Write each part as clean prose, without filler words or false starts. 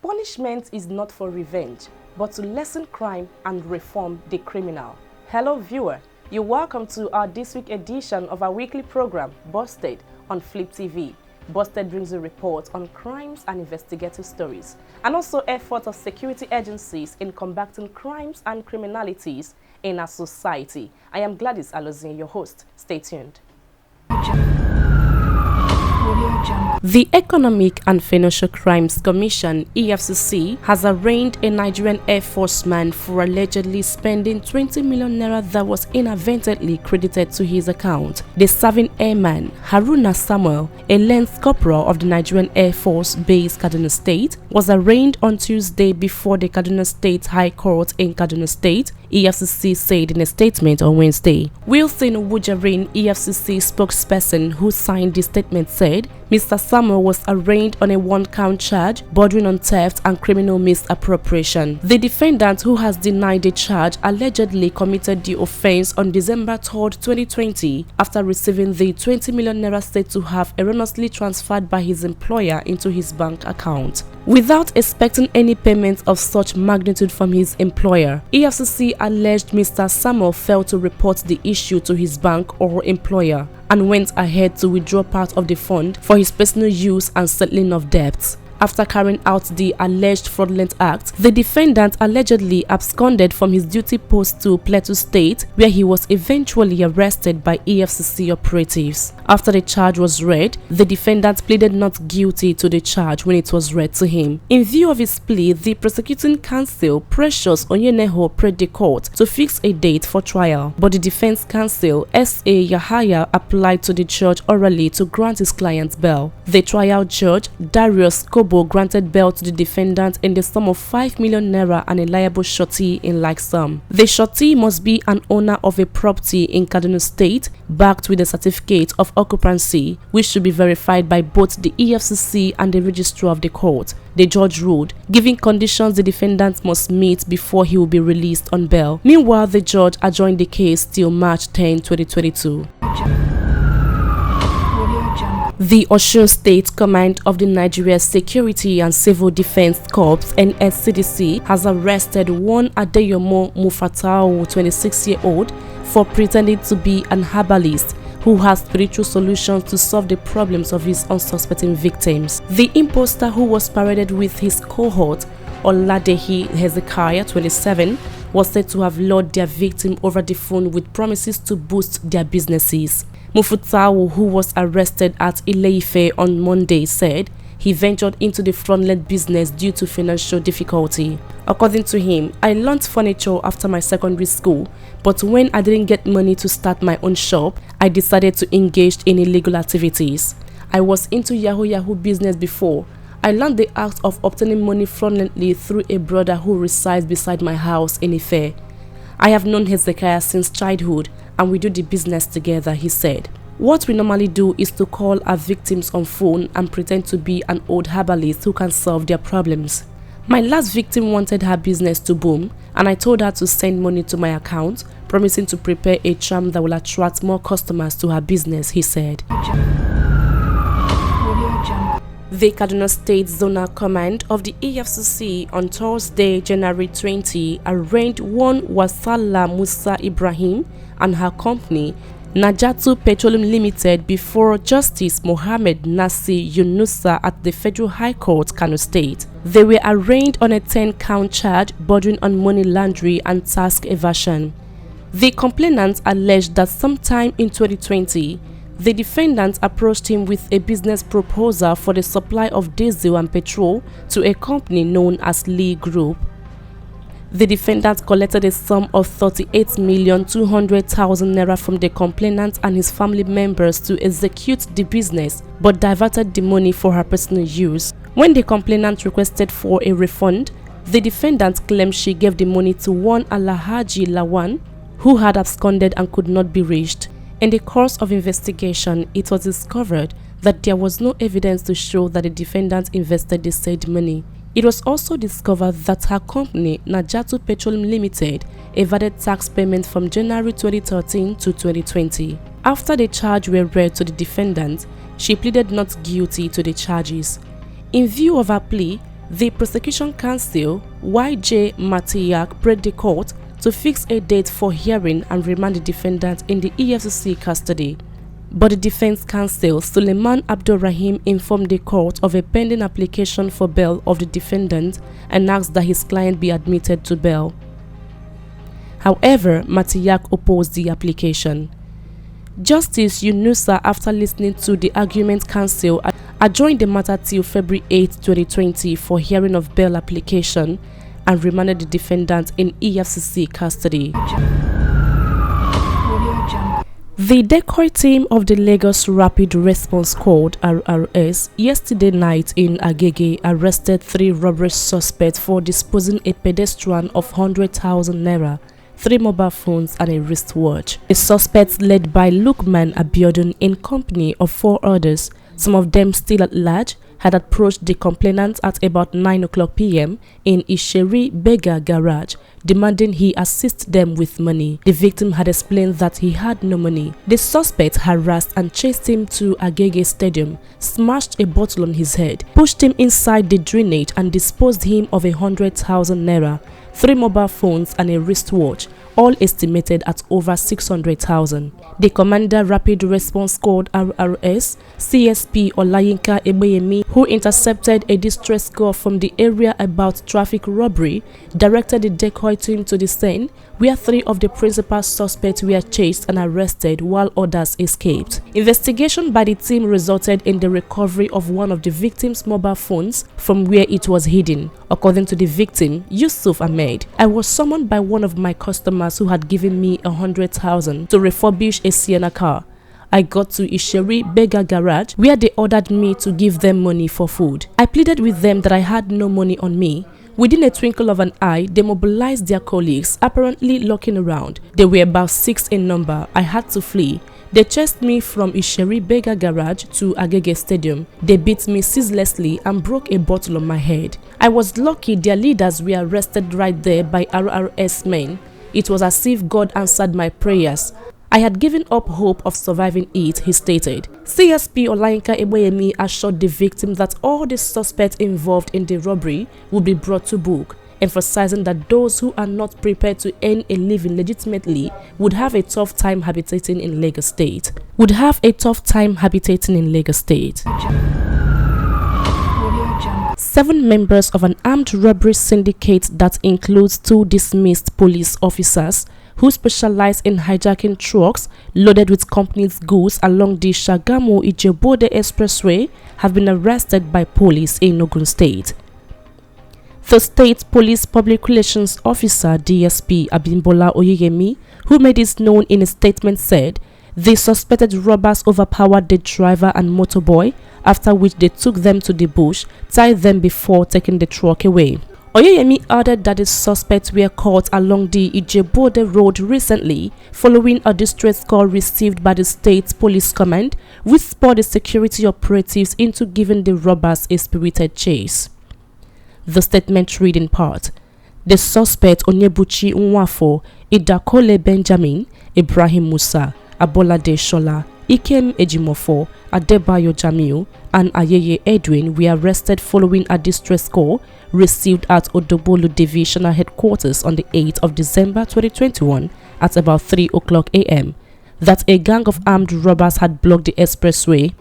Punishment is not for revenge, but to lessen crime and reform the criminal. Hello viewer, you're welcome to our this week edition of our weekly program, Busted, on Flip TV. Busted brings a report on crimes and investigative stories, and also efforts of security agencies in combating crimes and criminalities in our society. I am Gladys Alozin, your host. Stay tuned. The Economic and Financial Crimes Commission, EFCC, has arraigned a Nigerian Air Force man for allegedly spending 20 million naira that was inadvertently credited to his account. The serving airman, Haruna Samuel, a lance corporal of the Nigerian Air Force Base, Kaduna State, was arraigned on Tuesday before the Kaduna State High Court in Kaduna State, EFCC said in a statement on Wednesday. Wilson Wujarin, EFCC spokesperson who signed the statement, said Mr. Samuel was arraigned on a one-count charge bordering on theft and criminal misappropriation. The defendant, who has denied the charge, allegedly committed the offense on December 3, 2020 after receiving the 20 million naira said to have erroneously transferred by his employer into his bank account. Without expecting any payment of such magnitude from his employer, EFCC alleged Mr. Samuel failed to report the issue to his bank or employer and went ahead to withdraw part of the fund for his personal use and settling of debts. After carrying out the alleged fraudulent act, the defendant allegedly absconded from his duty post to Plateau State, where he was eventually arrested by EFCC operatives. After the charge was read, the defendant pleaded not guilty to the charge when it was read to him. In view of his plea, the prosecuting counsel, Precious Onyeneho, prayed the court to fix a date for trial, but the defense counsel, S.A. Yahaya, applied to the judge orally to grant his client bail. The trial judge, Darius Kobo, granted bail to the defendant in the sum of 5 million naira and a liable surety in like sum. The surety must be an owner of a property in Kaduna State, backed with a certificate of occupancy, which should be verified by both the EFCC and the registrar of the court. The judge ruled, giving conditions the defendant must meet before he will be released on bail. Meanwhile, the judge adjourned the case till March 10, 2022. The Osun State Command of the Nigeria Security and Civil Defense Corps (NSCDC) has arrested one Adeyomo Mufatau, 26-year-old, for pretending to be an herbalist who has spiritual solutions to solve the problems of his unsuspecting victims. The imposter, who was paraded with his cohort, Oladehi Hezekiah, 27, was said to have lured their victim over the phone with promises to boost their businesses. Mufutau, who was arrested at Ile-Ife on Monday, said he ventured into the fraudulent business due to financial difficulty. According to him, I learnt furniture after my secondary school, but when I didn't get money to start my own shop, I decided to engage in illegal activities. I was into Yahoo business before. I learned the act of obtaining money fraudulently through a brother who resides beside my house in Ife. I have known Hezekiah since childhood, and we do the business together, he said. What we normally do is to call our victims on phone and pretend to be an old herbalist who can solve their problems. My last victim wanted her business to boom, and I told her to send money to my account, promising to prepare a charm that will attract more customers to her business, he said. The Kaduna State Zonal Command of the EFCC on Thursday, January 20, arraigned one Wasala Musa Ibrahim and her company, Najatu Petroleum Limited, before Justice Mohammed Nasi Yunusa at the Federal High Court, Kano State. They were arraigned on a 10-count charge bordering on money laundering and tax evasion. The complainant alleged that sometime in 2020, the defendant approached him with a business proposal for the supply of diesel and petrol to a company known as Lee Group. The defendant collected a sum of 38,200,000 naira from the complainant and his family members to execute the business, but diverted the money for her personal use. When the complainant requested for a refund, the defendant claimed she gave the money to one Alhaji Lawan, who had absconded and could not be reached. In the course of investigation, it was discovered that there was no evidence to show that the defendant invested the said money. It was also discovered that her company, Najatu Petroleum Limited, evaded tax payment from January 2013 to 2020. After the charge were read to the defendant, she pleaded not guilty to the charges. In view of her plea, The prosecution counsel, YJ Matiyak, prayed the court to fix a date for hearing and remand the defendant in the EFCC custody. But the defense counsel, Suleiman Abdulrahim, informed the court of a pending application for bail of the defendant and asked that his client be admitted to bail. However, Matiyak opposed the application. Justice Yunusa, after listening to the argument counsel, adjourned the matter till February 8, 2020 for hearing of bail application and remanded the defendant in EFCC custody. The decoy team of the Lagos Rapid Response Squad (RRS) yesterday night in Agege arrested 3 robbery suspects for disposing a pedestrian of 100,000 naira, 3 mobile phones and a wristwatch. The suspects, led by Lukman Abiodun in company of 4 others, some of them still at large, had approached the complainant at about 9 o'clock p.m. in Isheri Bega garage, demanding he assist them with money. The victim had explained that he had no money. The suspect harassed and chased him to Agege Stadium, smashed a bottle on his head, pushed him inside the drainage and disposed him of 100,000 naira, 3 mobile phones and a wristwatch, all estimated at over 600,000. The Commander Rapid Response Squad (RRS) CSP Olayinka Ebeyemi, who intercepted a distress call from the area about traffic robbery, directed the decoy team to the scene, where 3 of the principal suspects were chased and arrested while others escaped. Investigation by the team resulted in the recovery of one of the victim's mobile phones from where it was hidden. According to the victim, Yusuf Ahmed, "I was summoned by one of my customers who had given me 100,000 to refurbish a Sienna car. I got to Isheri Bega garage where they ordered me to give them money for food. I pleaded with them that I had no money on me. Within a twinkle of an eye, they mobilized their colleagues, apparently looking around. They were about 6 in number. I had to flee. They chased me from Isheri Bega garage to Agege Stadium. They beat me ceaselessly and broke a bottle on my head. I was lucky their leaders were arrested right there by RRS men. It was as if God answered my prayers. I had given up hope of surviving it," he stated. CSP Olayinka Ebeyemi assured the victim that all the suspects involved in the robbery would be brought to book, emphasizing that those who are not prepared to earn a living legitimately would have a tough time habitating in Lagos State. 7 members of an armed robbery syndicate that includes 2 dismissed police officers who specialize in hijacking trucks loaded with company's goods along the Shagamu-Ijebode Expressway have been arrested by police in Ogun State. The State Police Public Relations Officer DSP Abimbola Oyeyemi, who made this known in a statement, said the suspected robbers overpowered the driver and motorboy, after which they took them to the bush, tied them before taking the truck away. Oyeyemi added that the suspects were caught along the Ijebode Road recently following a distress call received by the State Police Command, which spurred the security operatives into giving the robbers a spirited chase. The statement read in part: the suspect Onyebuchi Nwafo, Idakole Benjamin, Ibrahim Musa, Abolade Shola, Ikem Ejimofo, Adebayo Jamiu, and Ayeye Edwin were arrested following a distress call received at Odobolu Divisional Headquarters on the 8th of December 2021 at about 3 o'clock a.m. that a gang of armed robbers had blocked the expressway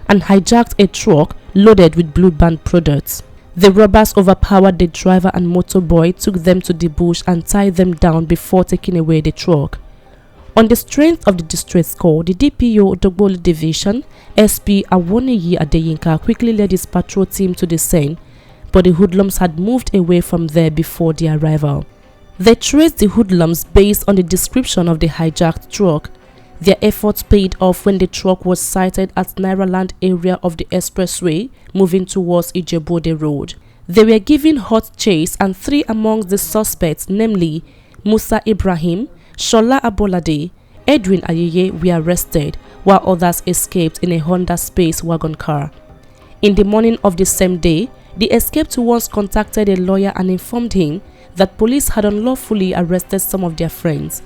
and hijacked a truck loaded with Blue Band products. The robbers overpowered the driver and motorboy, took them to the bush and tied them down before taking away the truck. On the strength of the distress call, the DPO Odobolu Division, SP Awoniyi Adeyinka, quickly led his patrol team to the scene, but the hoodlums had moved away from there before their arrival. They traced the hoodlums based on the description of the hijacked truck. Their efforts paid off when the truck was sighted at Nairaland area of the expressway, moving towards Ijebode Road. They were given hot chase and 3 amongst the suspects, namely Musa Ibrahim, Shola Abolade, Edwin Ayeye, were arrested, while others escaped in a Honda Space wagon car. In the morning of the same day, the escaped ones contacted a lawyer and informed him that police had unlawfully arrested some of their friends.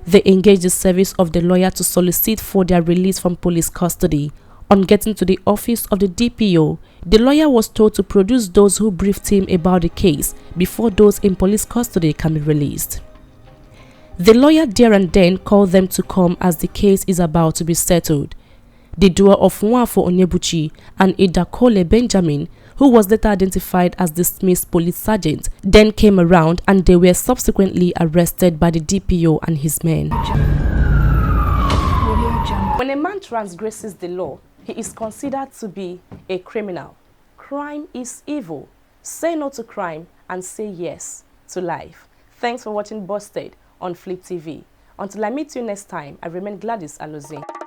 They engaged the service of the lawyer to solicit for their release from police custody. On getting to the office of the DPO, The lawyer was told to produce those who briefed him about the case before those in police custody can be released. The lawyer there and then called them to come as the case is about to be settled. The duo of Nwafo Onyebuchi and Idakole Benjamin, who was later identified as the Smith's police sergeant, then came around and they were subsequently arrested by the DPO and his men. When a man transgresses the law, he is considered to be a criminal. Crime is evil. Say no to crime and say yes to life. Thanks for watching Busted on Flip TV. Until I meet you next time, I remain Gladys Alozie.